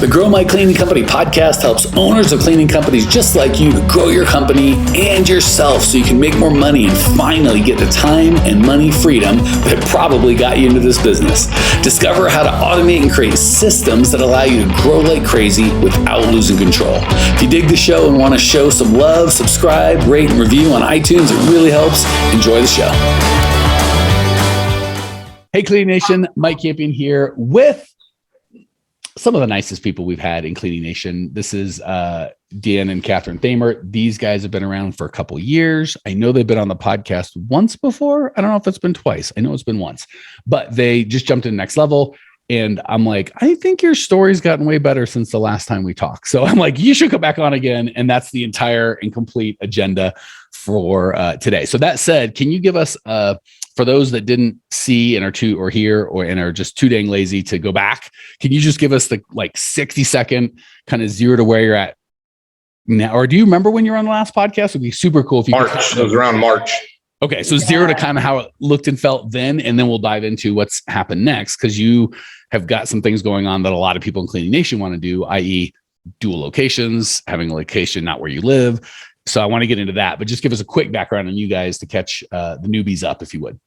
The Grow My Cleaning Company podcast helps owners of cleaning companies just like you to grow your company and yourself so you can make more money and finally get the time and money freedom that probably got you into this business. Discover how to automate and create systems that allow you to grow like crazy without losing control. If you dig the show and want to show some love, subscribe, rate, and review on iTunes. It really helps. Enjoy the show. Hey, Cleaning Nation, Mike Campion here with some of the nicest people we've had in Cleaning Nation. This is Dan and Catherine Thaemerts. These guys have been around for a couple years. I know they've been on the podcast once before. I don't know if it's been twice. I know it's been once, but they just jumped to the next level. And I'm like, I think your story's gotten way better since the last time we talked. So I'm like, you should come back on again. And that's the entire and complete agenda for today. So that said, can you give us for those that didn't see and are too or hear or and are just too dang lazy to go back, can you just give us the 60-second kind of zero to where you're at now? Or do you remember when you were on the last podcast? It'd be super cool if you March. It was around March. Okay, so zero to kind of how it looked and felt then, and then we'll dive into what's happened next, because you have got some things going on that a lot of people in Cleaning Nation want to do, i.e. dual locations, having a location not where you live. So I want to get into that, but just give us a quick background on you guys to catch the newbies up, if you would.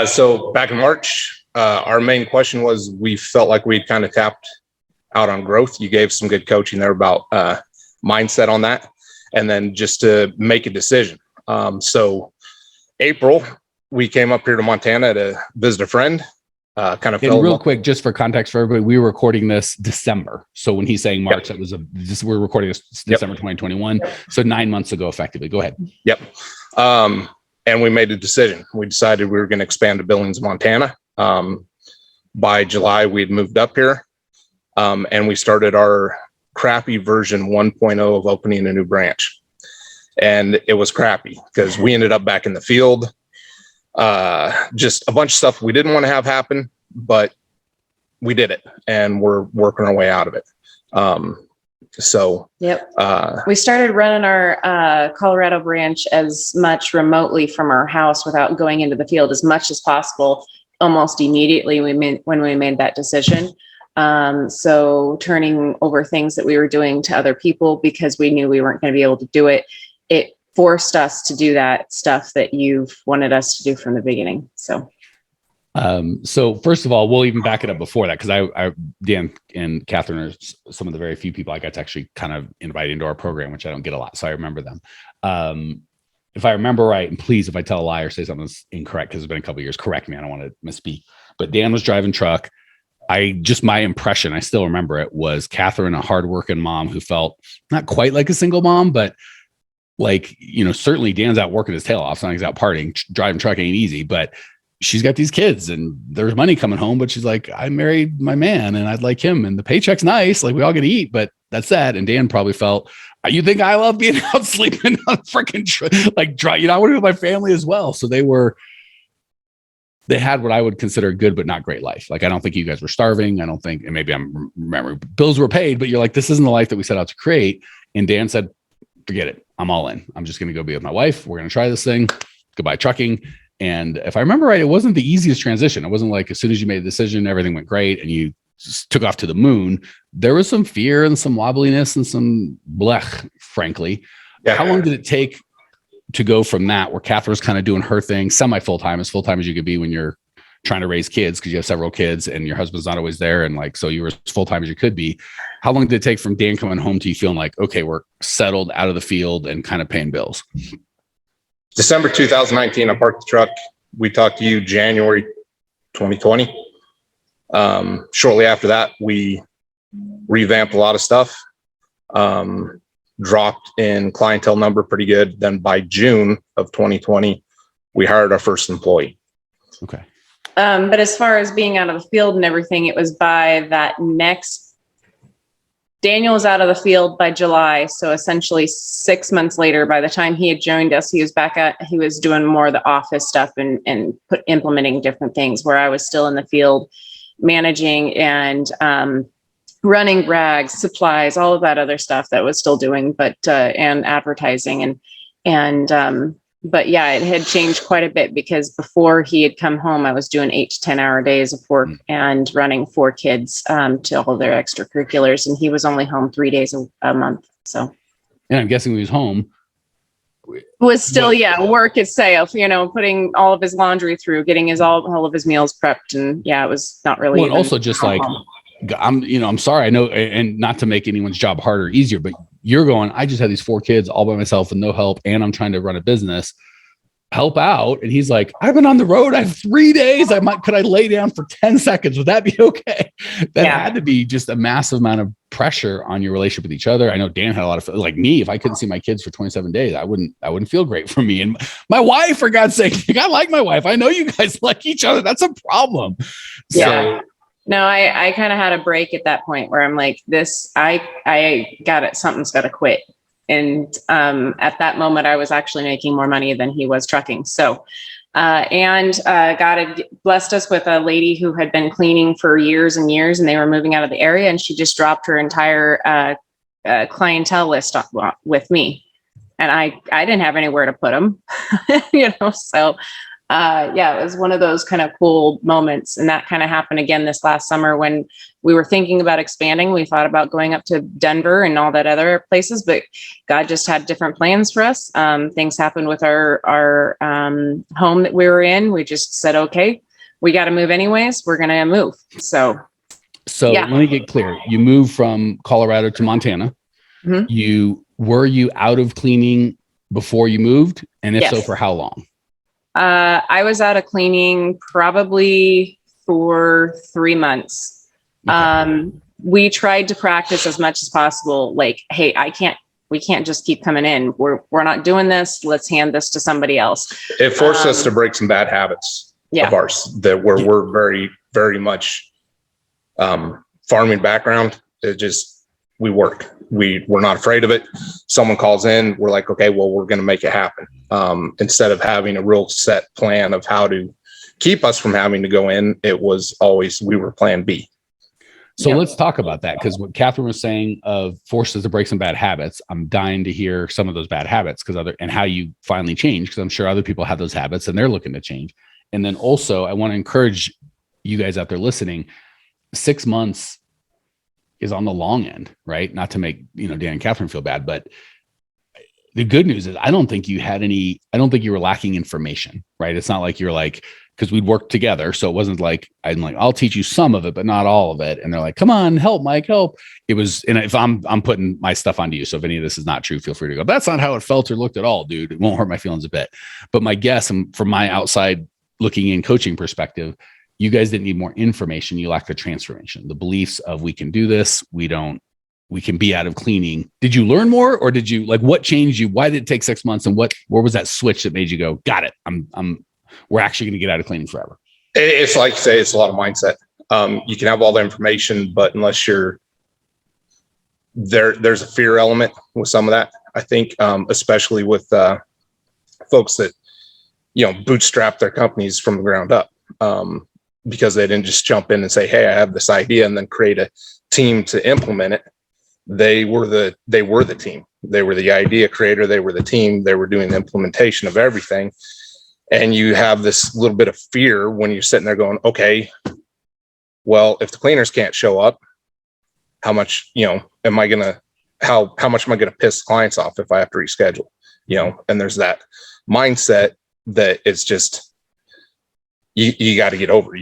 So back in March, our main question was we felt like we'd kind of tapped out on growth. You gave some good coaching there about mindset on that, and then just to make a decision. So April, we came up here to Montana to visit a friend. And real quick, just for context for everybody, we were recording this December. So when he's saying March, we're recording this December 2021. So 9 months ago, effectively. Go ahead. Yep. And we made a decision. We decided we were going to expand to Billings, Montana. By July, we'd moved up here, and we started our crappy version 1.0 of opening a new branch. And it was crappy because we ended up back in the field. Just a bunch of stuff we didn't want to have happen, but we did it and we're working our way out of it. We started running our Colorado branch as much remotely from our house without going into the field as much as possible almost immediately when we made that decision. So turning over things that we were doing to other people because we knew we weren't going to be able to do it. It forced us to do that stuff that you've wanted us to do from the beginning. So first of all, we'll even back it up before that, because I Dan and Catherine are some of the very few people I got to actually kind of invite into our program, which I don't get a lot, so I remember them. If I remember right, and please, if I tell a lie or say something that's incorrect, because it's been a couple of years, correct me. I don't want to misspeak. But Dan was driving truck. My impression, I still remember it, was Catherine, a hardworking mom who felt not quite like a single mom, but like, certainly Dan's out working his tail off. So he's out partying, driving truck ain't easy, but she's got these kids and there's money coming home, but she's like, I married my man and I'd like him and the paycheck's nice. Like we all get to eat, but that's that. And Dan probably felt, you think I love being out sleeping on freaking I want to be with my family as well. So they had what I would consider a good, but not great life. Like, I don't think you guys were starving. I don't think, and maybe I'm remembering bills were paid, but you're like, this isn't the life that we set out to create. And Dan said, forget it. I'm all in. I'm just going to go be with my wife. We're going to try this thing. Goodbye trucking. And if I remember right, it wasn't the easiest transition. It wasn't like as soon as you made a decision, everything went great and you just took off to the moon. There was some fear and some wobbliness and some blech, frankly. Yeah. How long did it take to go from that, where Catherine's kind of doing her thing, semi full-time, as full-time as you could be when you're trying to raise kids, because you have several kids and your husband's not always there. And so you were as full-time as you could be. How long did it take from Dan coming home to you feeling like, okay, we're settled out of the field and kind of paying bills? December 2019, I parked the truck. We talked to you January 2020. Shortly after that, we revamped a lot of stuff, dropped in clientele number pretty good. Then by June of 2020, we hired our first employee. Okay. But as far as being out of the field and everything, it was by that Daniel was out of the field by July. So essentially 6 months later, by the time he had joined us, he was doing more of the office stuff and implementing different things, where I was still in the field managing and running rags, supplies, all of that other stuff that was still doing, but and advertising and But yeah, it had changed quite a bit because before he had come home, I was doing 8 to 10 hour days of work and running 4 kids to all their extracurriculars. And he was only home 3 days a month. So, and I'm guessing when he was home, was still, work itself, putting all of his laundry through, getting all of his meals prepped. And yeah, it was not really. Well, and also just like, I'm sorry, I know, and not to make anyone's job harder or easier, but you're going, I just have these 4 kids all by myself with no help, and I'm trying to run a business, help out. And he's like, I've been on the road. I have 3 days. Could I lay down for 10 seconds? Would that be okay? That had to be just a massive amount of pressure on your relationship with each other. I know Dan had a lot of, like me, if I couldn't see my kids for 27 days, I wouldn't feel great for me. And my wife, for God's sake, I like my wife. I know you guys like each other. That's a problem. Yeah. So, no, I kind of had a break at that point where I'm like, I got it. Something's got to quit. And at that moment, I was actually making more money than he was trucking. So, God had blessed us with a lady who had been cleaning for years and years, and they were moving out of the area, and she just dropped her entire clientele list with me. And I didn't have anywhere to put them, so. It was one of those kind of cool moments. And that kind of happened again this last summer when we were thinking about expanding. We thought about going up to Denver and all that other places, but God just had different plans for us. Things happened with our home that we were in. We just said, okay, we got to move anyways. We're going to move. So let me get clear. You moved from Colorado to Montana. Mm-hmm. Were you out of cleaning before you moved? And if so, for how long? I was out of cleaning probably for 3 months. Okay. We tried to practice as much as possible. Like, hey, we can't just keep coming in. We're not doing this. Let's hand this to somebody else. It forced us to break some bad habits of ours that we're very, very much, farming background. We work. We're not afraid of it. Someone calls in, we're like, okay, well, we're going to make it happen. Instead of having a real set plan of how to keep us from having to go in, it was always, we were plan B. So let's talk about that. Because what Catherine was saying of forces to break some bad habits, I'm dying to hear some of those bad habits and how you finally change. Because I'm sure other people have those habits and they're looking to change. And then also I want to encourage you guys out there listening, 6 months is on the long end, right? Not to make, Dan and Catherine feel bad, but the good news is I don't think you were lacking information, right? It's not like you're like, because we'd worked together. So it wasn't like, I'll teach you some of it, but not all of it. And they're like, come on, help, Mike, help. It was, and if I'm putting my stuff onto you. So if any of this is not true, feel free to go, that's not how it felt or looked at all, dude. It won't hurt my feelings a bit. But my guess, and from my outside looking in coaching perspective, you guys didn't need more information. You lacked the transformation, the beliefs of we can do this. We can be out of cleaning. Did you learn more, or did you what changed you? Why did it take 6 months? And where was that switch that made you go, got it? We're actually going to get out of cleaning forever. It's like you say, it's a lot of mindset. You can have all the information, but unless you're there's a fear element with some of that. I think, especially with folks that, bootstrap their companies from the ground up. Because they didn't just jump in and say, hey, I have this idea, and then create a team to implement it. They were the team. They were the idea creator. They were the team. They were doing the implementation of everything. And you have this little bit of fear when you're sitting there going, okay, well, if the cleaners can't show up, how much, am I going to, how much am I going to piss clients off if I have to reschedule, and there's that mindset that it's just, you got to get over.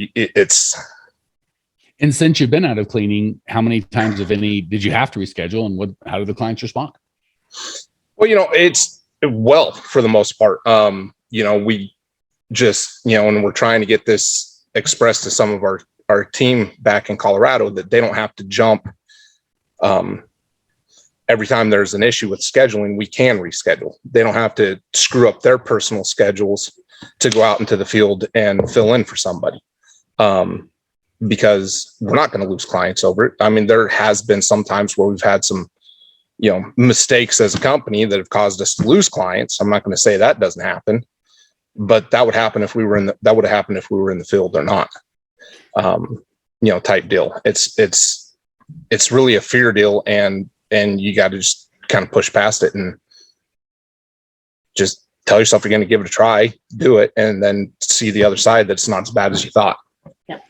And since you've been out of cleaning, how many times, if any, did you have to reschedule, and how did the clients respond? Well, it's for the most part. We just, and we're trying to get this expressed to some of our team back in Colorado that they don't have to jump. Every time there's an issue with scheduling, we can reschedule. They don't have to screw up their personal schedules to go out into the field and fill in for somebody. Because we're not going to lose clients over it. I mean, there has been some times where we've had some, mistakes as a company that have caused us to lose clients. I'm not going to say that doesn't happen, but that would happen if we were in the field or not. Type deal. It's really a fear deal, and you got to just kind of push past it and just tell yourself you're going to give it a try, do it, and then see the other side that's not as bad as you thought. Yeah.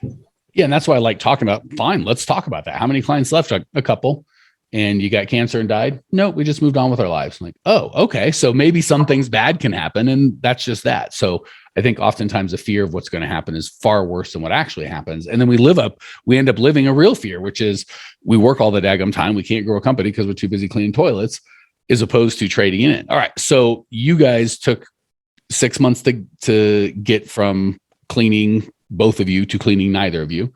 And that's why I like talking about, fine, let's talk about that. How many clients left? A couple. And you got cancer and died? No, we just moved on with our lives. I'm like, oh, okay. So maybe some things bad can happen, and that's just that. So I think oftentimes the fear of what's going to happen is far worse than what actually happens. And then we end up living a real fear, which is we work all the daggum time. We can't grow a company because we're too busy cleaning toilets, as opposed to trading in it. All right. So you guys took 6 months to get from cleaning both of you to cleaning neither of you,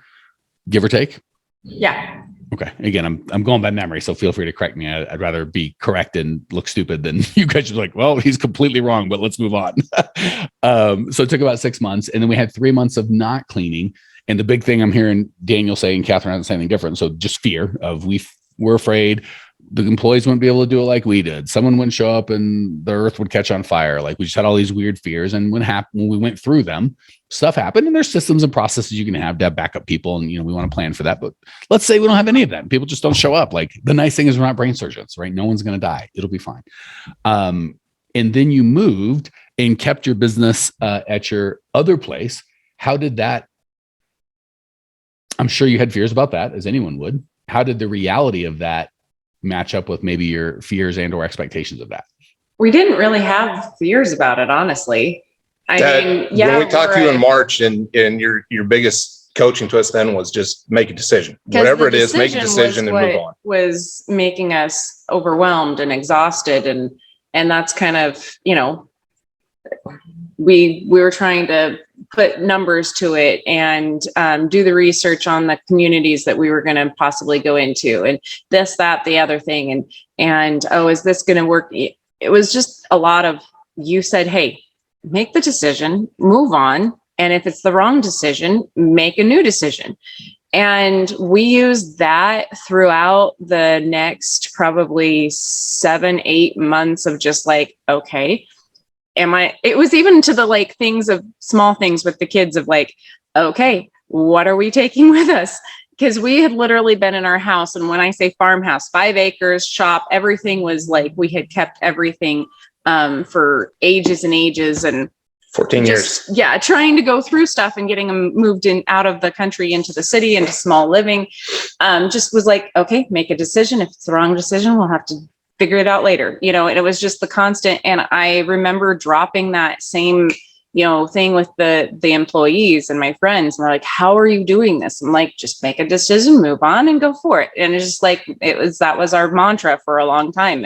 give or take? Yeah. Okay. Again, I'm going by memory, so feel free to correct me. I'd rather be correct and look stupid than you guys are like, well, he's completely wrong, but let's move on. So it took about 6 months, and then we had 3 months of not cleaning. And the big thing I'm hearing Daniel say, and Catherine hasn't said anything different. So just fear of we're afraid the employees wouldn't be able to do it like we did. Someone wouldn't show up and the earth would catch on fire. Like, we just had all these weird fears. And when we went through them, stuff happened, and there's systems and processes you can have to have backup people. And, we want to plan for that. But let's say we don't have any of that. People just don't show up. Like, the nice thing is we're not brain surgeons, right? No one's going to die. It'll be fine. And then you moved and kept your business at your other place. How did that? I'm sure you had fears about that, as anyone would. How did the reality of that match up with maybe your fears and or expectations of that? We didn't really have fears about it, honestly. When we talked to you in March, and your biggest coaching to us then was just make a decision. Whatever it is, make a decision and move on. Was making us overwhelmed and exhausted, and that's kind of, we were trying to put numbers to it and do the research on the communities that we were going to possibly go into, and this, that, the other thing, and oh, is this going to work? It was just a lot of, you said, hey, make the decision, move on, and if it's the wrong decision, make a new decision. And we used that throughout the next probably 7-8 months of just like, okay, it was even to the like things of small things with the kids of like, okay, what are we taking with us? Because we had literally been in our house. And when I say farmhouse, 5 acres, shop, everything was like, we had kept everything for ages and ages, and 14 years. Yeah. Trying to go through stuff and getting them moved in out of the country into the city, into small living. Just was like, okay, make a decision. If it's the wrong decision, we'll have to figure it out later, and it was just the constant. And I remember dropping that same, thing with the employees and my friends. And they're like, how are you doing this? I'm like, just make a decision, move on, and go for it. And it's just like, that was our mantra for a long time.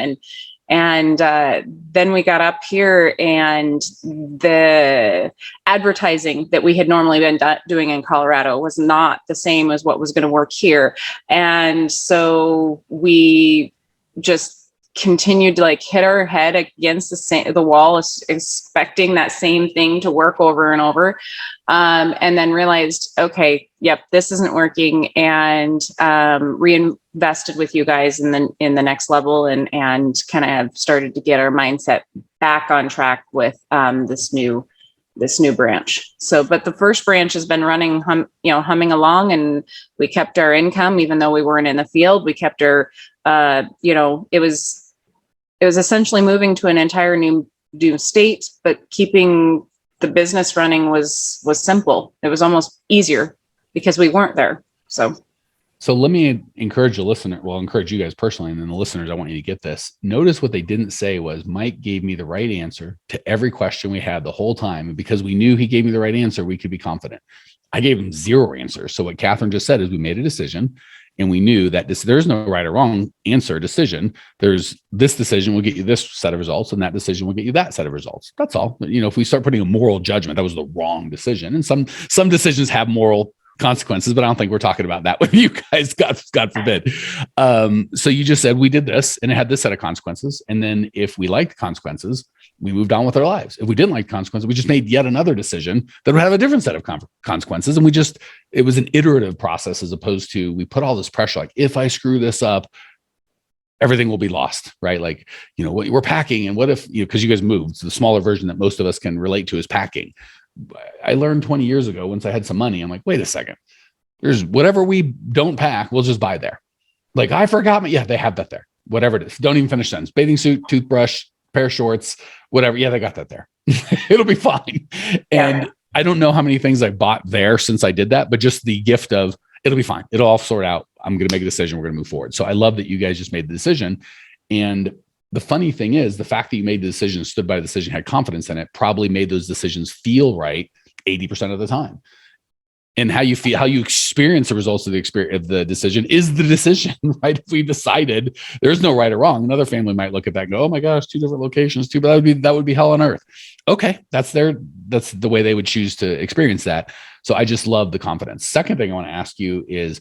And then we got up here, and the advertising that we had normally been doing in Colorado was not the same as what was going to work here. And so we just continued to like hit our head against the wall, expecting that same thing to work over and over. And then realized, okay, yep, this isn't working, and reinvested with you guys in the next level, and kind of have started to get our mindset back on track with this new branch. So, but the first branch has been running, humming along, and we kept our income, even though we weren't in the field. We kept our, it was essentially moving to an entire new state, but keeping the business running was simple. It was almost easier because we weren't there. So let me encourage the listener. Well, encourage you guys personally, and then the listeners, I want you to get this. Notice what they didn't say was Mike gave me the right answer to every question we had the whole time. And because we knew he gave me the right answer, we could be confident. I gave him 0 answers. So what Catherine just said is we made a decision, and we knew that there's no right or wrong answer decision. There's this decision will get you this set of results, and that decision will get you that set of results. That's all. But, if we start putting a moral judgment, that was the wrong decision. And some decisions have moral consequences, but I don't think we're talking about that with you guys. God forbid. So you just said we did this, and it had this set of consequences. And then if we liked consequences, we moved on with our lives. If we didn't like consequences, we just made yet another decision that would have a different set of consequences. And it was an iterative process, as opposed to we put all this pressure, like if I screw this up, everything will be lost, right? Like, what we're packing, and what if, because you guys moved, so the smaller version that most of us can relate to is packing. I learned 20 years ago, once I had some money, I'm like, wait a second, there's whatever we don't pack, we'll just buy there. Like, I forgot, yeah, they have that there, whatever it is. Don't even finish sentence. Bathing suit, toothbrush, pair of shorts, whatever. Yeah, they got that there. It'll be fine. And I don't know how many things I bought there since I did that, but just the gift of it'll be fine. It'll all sort out. I'm going to make a decision. We're going to move forward. So I love that you guys just made the decision. And the funny thing is the fact that you made the decision, stood by the decision, had confidence in it, probably made those decisions feel right 80% of the time. And how you feel, how you experience the results of the decision is the decision, right? If we decided there's no right or wrong, another family might look at that and go, oh my gosh, 2 different locations, too, but that would be hell on earth. Okay. That's the way they would choose to experience that. So I just love the confidence. Second thing I want to ask you is,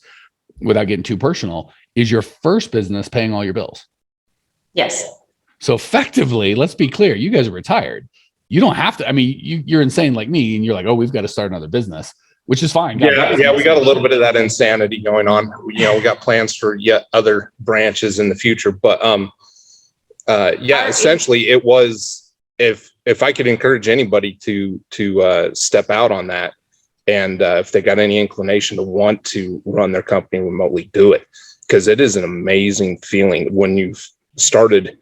without getting too personal, is your first business paying all your bills? Yes. So effectively, let's be clear, you guys are retired. You don't have to, I mean, you're insane like me and you're like, oh, we've got to start another business, which is fine. Yeah, we got a little bit of that insanity going on. We got plans for yet other branches in the future, but essentially it was, if I could encourage anybody to step out on that, and if they got any inclination to want to run their company remotely, do it, because it is an amazing feeling when you've started,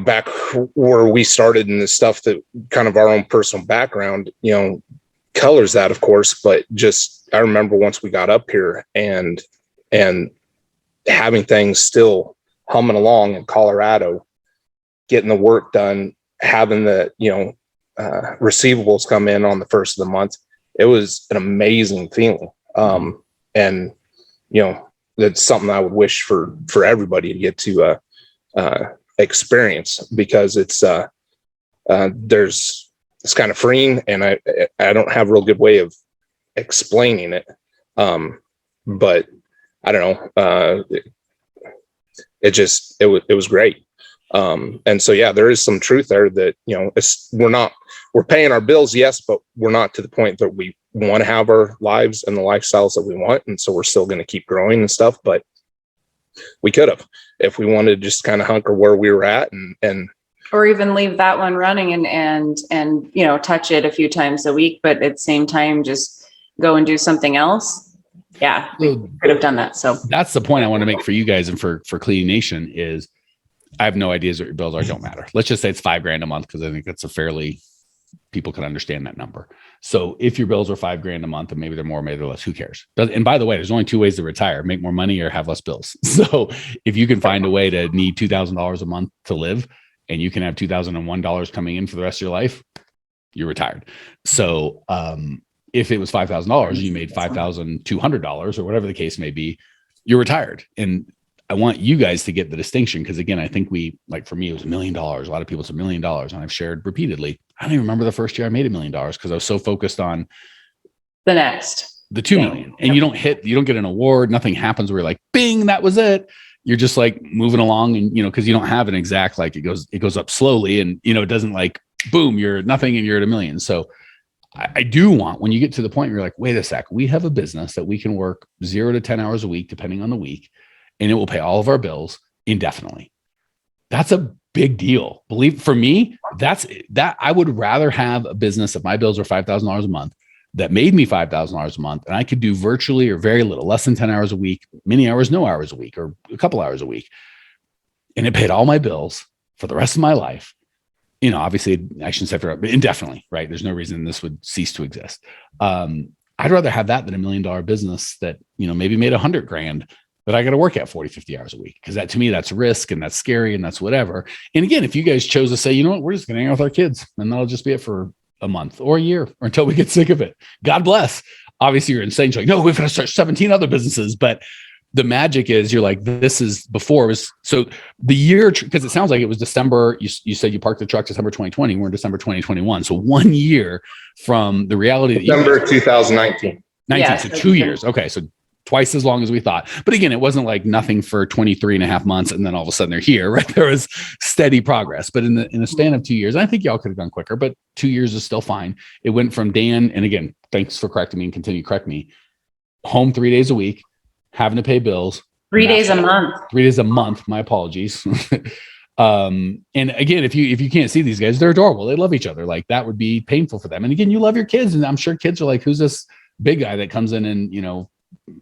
back where we started in the stuff that kind of our own personal background, colors that, of course, but just, I remember once we got up here and having things still humming along in Colorado, getting the work done, having the, receivables come in on the first of the month. It was an amazing feeling. And, that's something I would wish for everybody to get to, experience, because it's kind of freeing, and I don't have a real good way of explaining it. But I don't know. It was great. And so, yeah, there is some truth there that, we're paying our bills, yes, but we're not to the point that we want to have our lives and the lifestyles that we want. And so we're still going to keep growing and stuff, but we could have, if we wanted to just kind of hunker where we were at and or even leave that one running and touch it a few times a week, but at the same time just go and do something else. Yeah, we could have done that. So that's the point I want to make for you guys and for Cleaning Nation is, I have no ideas what your bills are. Don't matter. Let's just say it's $5,000 a month, because I think that's people can understand that number. So if your bills are $5,000 a month, and maybe they're more, maybe they're less, who cares? And by the way, there's only 2 ways to retire: make more money or have less bills. So if you can find a way to need $2,000 a month to live, and you can have $2,001 coming in for the rest of your life, you're retired. So if it was $5,000, you made $5,200 or whatever the case may be, you're retired. And I want you guys to get the distinction, because again, I think for me, it was $1 million. A lot of people, it's $1 million. And I've shared repeatedly, I don't even remember the first year I made $1 million, because I was so focused on the 2 million. And you don't get an award. Nothing happens where you're like, bing, that was it. You're just like moving along, and, because you don't have an exact, like it goes up slowly, and, it doesn't like, boom, you're nothing and you're at $1 million. So I do want, when you get to the point where you're like, wait a sec, we have a business that we can work 0 to 10 hours a week, depending on the week, and it will pay all of our bills indefinitely. That's a big deal. For me, that I would rather have a business if my bills are $5,000 a month that made me $5,000 a month, and I could do virtually or very little, less than 10 hours a week, many hours, no hours a week, or a couple hours a week. And it paid all my bills for the rest of my life. Obviously I shouldn't say forever, but indefinitely, right? There's no reason this would cease to exist. I'd rather have that than $1 million business that, maybe made $100,000 that I got to work at 40, 50 hours a week. Cause that, to me, that's risk, and that's scary, and that's whatever. And again, if you guys chose to say, you know what, we're just going to hang out with our kids, and that'll just be it for a month or a year, or until we get sick of it, God bless. Obviously you're insane. You're like, no, we've got to start 17 other businesses. But the magic is, you're like, this is before it was, so the year, because it sounds like it was December. You said you parked the truck December 2020. We're in December 2021. So 1 year from the reality that December 2019. So 2 years. Okay. So twice as long as we thought. But again, it wasn't like nothing for 23 and a half months, and then all of a sudden they're here, right? There was steady progress. But in the span of 2 years, I think y'all could have gone quicker, but 2 years is still fine. It went from Dan, and again, thanks for correcting me and continue to correct me, home 3 days a week, having to pay bills. 3 days a month. 3 days a month. My apologies. And again, if you can't see these guys, they're adorable. They love each other. Like, that would be painful for them. And again, you love your kids, and I'm sure kids are like, who's this big guy that comes in and,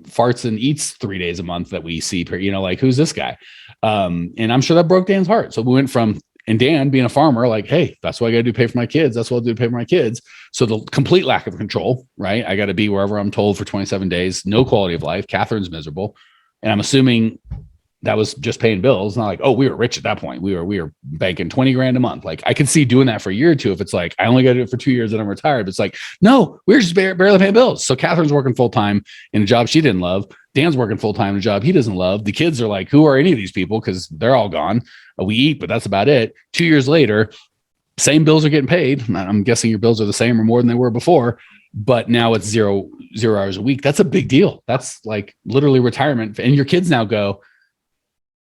farts and eats 3 days a month that we see per, like, who's this guy? And I'm sure that broke Dan's heart. So we went from And Dan, being a farmer, like, hey, that's what I got to do, pay for my kids. That's what I'll do to pay for my kids. So the complete lack of control, right? I got to be wherever I'm told for 27 days, no quality of life. Catherine's miserable. And I'm assuming that was just paying bills. Not like, oh, we were rich at that point. We were banking 20 grand a month. Like I could see doing that for a year or two. If it's like, I only got to do it for 2 years and I'm retired. But it's like, no, we're just barely paying bills. So Catherine's working full time in a job she didn't love. Dan's working full time in a job he doesn't love. The kids are like, who are any of these people? Because they're all gone. We eat, but that's about it. 2 years later, same bills are getting paid. I'm guessing your bills are the same or more than they were before. But now it's zero hours a week. That's a big deal. That's like literally retirement. And your kids now go,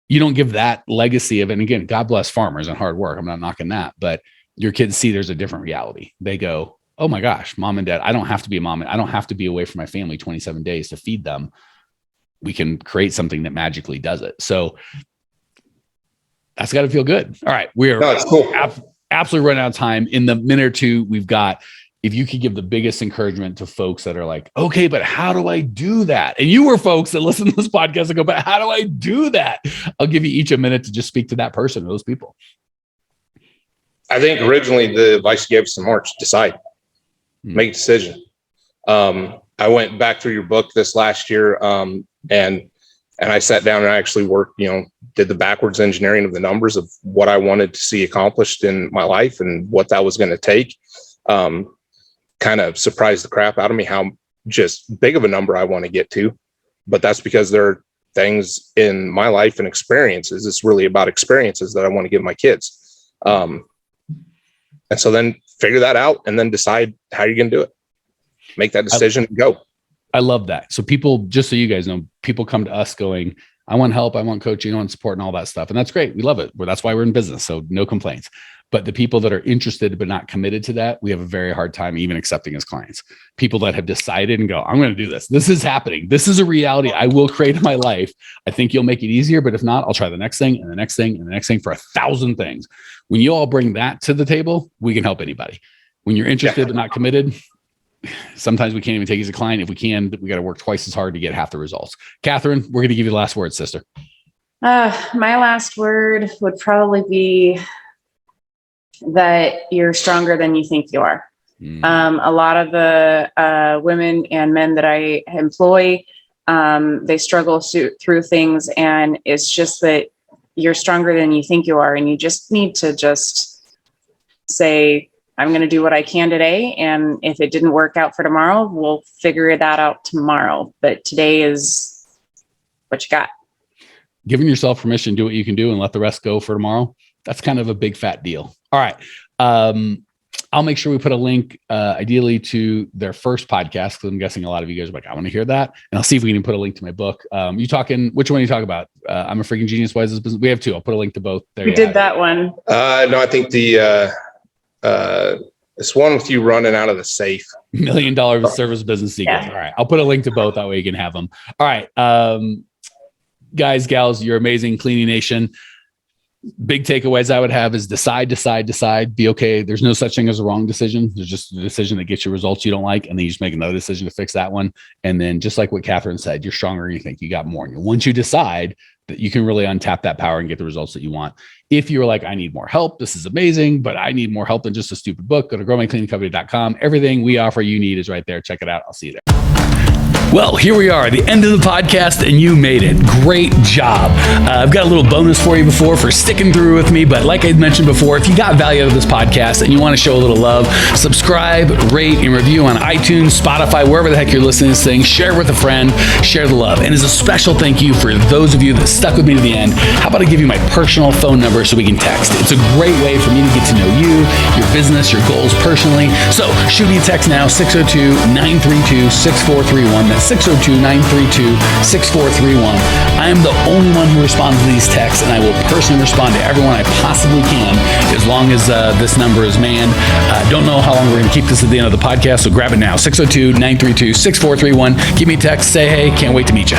you don't give that legacy of, and again, God bless farmers and hard work. I'm not knocking that, but your kids see there's a different reality. They go, oh my gosh, mom and dad, I don't have to be a mom. I don't have to be away from my family 27 days to feed them. We can create something that magically does it. So that's got to feel good. All right. We're cool. Absolutely running out of time. In the minute or two we've got, if you could give the biggest encouragement to folks that are like, okay, but how do I do that? And you were folks that listen to this podcast and go, but how do I do that? I'll give you each a minute to just speak to that person, those people. I think originally the advice you gave us in March, decide, make a decision. I went back through your book this last year, and I sat down and I actually worked, did the backwards engineering of the numbers of what I wanted to see accomplished in my life and what that was going to take. Kind of surprised the crap out of me how just big of a number I want to get to. But that's because there are things in my life and experiences. It's really about experiences that I want to give my kids. And so then figure that out and then decide how you're going to do it. Make that decision and go. I love that. So people, just so you guys know, people come to us going, I want help. I want coaching, I want support and all that stuff. And that's great. We love it. Well, that's why we're in business. So no complaints. But the people that are interested but not committed to that, we have a very hard time even accepting as clients. People that have decided and go, I'm going to do this. This is happening. This is a reality I will create in my life. I think you'll make it easier. But if not, I'll try the next thing and the next thing and the next thing for 1,000 things. When you all bring that to the table, we can help anybody. When you're interested but not committed, sometimes we can't even take you as a client. If we can, we got to work twice as hard to get half the results. Catherine, we're going to give you the last word, sister. My last word would probably be that you're stronger than you think you are. A lot of the women and men that I employ, they struggle through things, and it's just that you're stronger than you think you are. And you just need to just say, I'm going to do what I can today. And if it didn't work out for tomorrow, we'll figure that out tomorrow. But today is what you got. Giving yourself permission to do what you can do and let the rest go for tomorrow. That's kind of a big fat deal. All right. I'll make sure we put a link, ideally to their first podcast, because I'm guessing a lot of you guys are like, I want to hear that. And I'll see if we can put a link to my book. Which one are you talking about? I'm a Freaking Genius. Why is this business? We have two. I'll put a link to both. There we did that one. No, I think this one with you running out of the safe. $1 million service business secrets. Yeah. All right. I'll put a link to both. That way you can have them. All right. Guys, gals, you're amazing. Cleaning Nation. Big takeaways I would have is decide, be okay. There's no such thing as a wrong decision. There's just a decision that gets you results you don't like. And then you just make another decision to fix that one. And then just like what Catherine said, you're stronger than you think. You got more. And once you decide that, you can really untap that power and get the results that you want. If you're like, I need more help, this is amazing, but I need more help than just a stupid book, go to growmycleaningcompany.com. Everything we offer you need is right there. Check it out. I'll see you there. Well, here we are, the end of the podcast, and you made it. Great job. I've got a little bonus for you for sticking through with me. But like I mentioned before, if you got value out of this podcast and you want to show a little love, subscribe, rate, and review on iTunes, Spotify, wherever the heck you're listening to this thing. Share with a friend, share the love. And as a special thank you for those of you that stuck with me to the end, how about I give you my personal phone number so we can text? It's a great way for me to get to know you, your business, your goals personally. So shoot me a text now, 602-932-6431. That's 602-932-6431. I am the only one who responds to these texts, and I will personally respond to everyone I possibly can as long as this number is manned. Don't know how long we're going to keep this at the end of the podcast, so grab it now. 602-932-6431. Give me a text, say hey, can't wait to meet you.